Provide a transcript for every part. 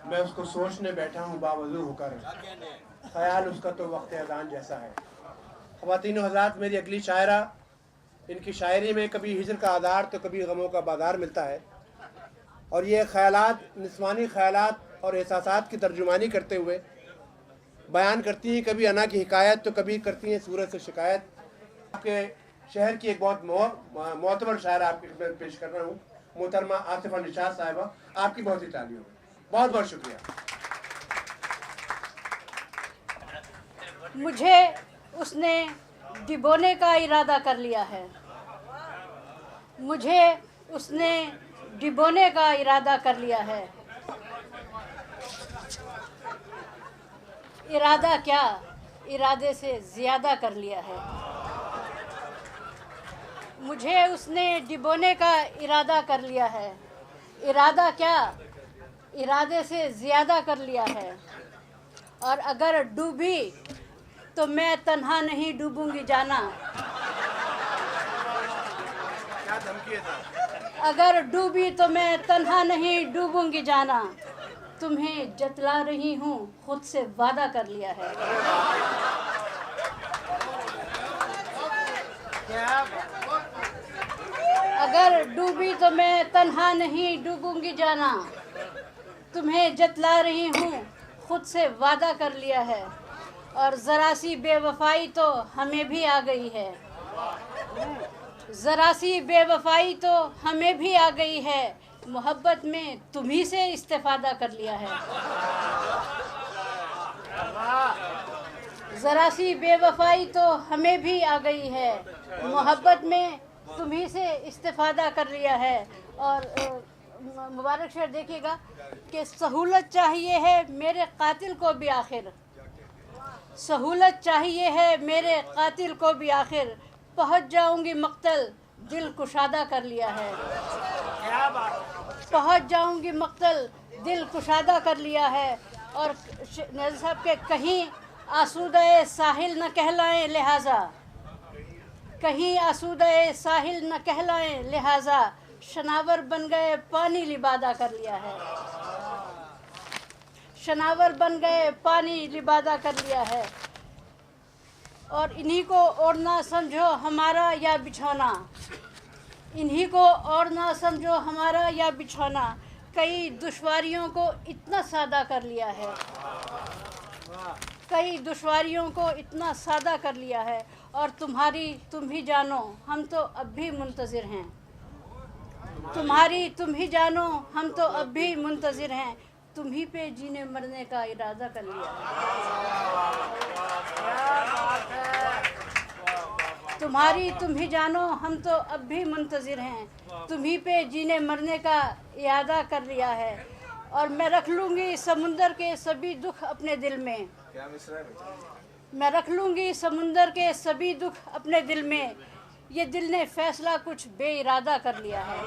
मैं उसको सोचने बैठा हूँ बावजू होकर, ख्याल उसका तो वक्त अज़ान जैसा है। ख़वातीन व हज़रात, मेरी अगली शायरा, इनकी शायरी में कभी हिजर का आधार तो कभी गमों का बाजार मिलता है, और ये ख्यालात, निस्वानी ख्यालात और एहसासात की तर्जुमानी करते हुए बयान करती हैं, कभी अना की हिकायत तो कभी करती हैं सूरत से शिकायत। आपके शहर की एक बहुत मोतबर शायर आपके खिदमत पेश कर रहा हूँ, मोहतरमा आसिफा निशात साहिबा। आपकी बहुत ही तालियों में बहुत बहुत शुक्रिया। मुझे उसने डिबोने का इरादा कर लिया है, मुझे उसने डिबोने का इरादा कर लिया है। इरादा क्या, इरादे से ज़्यादा कर लिया है। मुझे उसने डिबोने का इरादा कर लिया है। इरादा क्या, इरादे से ज़्यादा कर लिया है। और अगर डूबी तो मैं तन्हा नहीं डूबूंगी जाना। क्या धमकी है? अगर डूबी तो मैं तन्हा नहीं डूबूंगी जाना। तुम्हें जतला रही हूँ, खुद से वादा कर लिया है। अगर डूबी तो मैं तन्हा नहीं डूबूंगी जाना। तुम्हें जतला रही हूँ, खुद से वादा कर लिया है। और ज़रा सी बेवफाई तो हमें भी आ गई है। ज़रा सी बेवफाई तो हमें भी आ गई है। मोहब्बत में तुम्ही से इस्तेफादा कर लिया है। ज़रा सी बेवफाई तो हमें भी आ गई है। मोहब्बत में तुम्ही से इस्तेफादा कर लिया है। और मुबारक शेर देखिएगा कि सहूलत चाहिए है मेरे कातिल को भी आखिर। सहूलत चाहिए है मेरे कातिल को भी आखिर। पहुंच जाऊंगी मक्तल, दिल कुशादा कर लिया है। पहुंच जाऊंगी मक्तल, दिल कुशादा कर लिया है। और नज़र साहब के कहीं आसूदे साहिल न कहलाएं लिहाजा, कहीं आसूदे साहिल न कहलाएं लिहाजा। शनावर बन गए पानी लिबादा कर लिया है। शनावर बन गए पानी लिबादा कर लिया है। और इन्हीं को और ना समझो हमारा या बिछौना। इन्हीं को और ना समझो हमारा या बिछौना। कई दुश्वारियों को इतना सादा कर लिया है। कई दुश्वारियों को इतना सादा कर लिया है। और तुम्हारी तुम ही जानो, हम तो अब भी मुंतज़िर हैं। तुम्हारी तुम ही जानो, हम तो अब भी मुंतज़िर हैं। तुम ही पे जीने मरने का इरादा कर लिया है। तुम्हारी तुम ही जानो, हम तो अब भी मुंतज़िर हैं। तुम ही पे जीने मरने का इरादा कर लिया है। और मैं रख लूँगी समुंदर के सभी दुख अपने दिल में। मैं रख लूँगी समुंदर के सभी दुख अपने दिल में। ये दिल ने फैसला कुछ बेइरादा कर लिया है।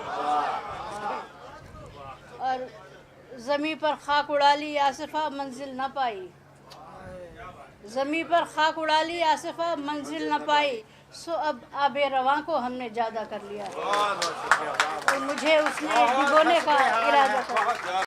और ज़मीं पर खाक उड़ा ली आसिफा मंजिल न पाई। ज़मीं पर खाक उड़ा ली आसिफा मंजिल न पाई। सो अब आबे रवां को हमने ज़्यादा कर लिया। और मुझे उसने भिगोने का इरादा कर।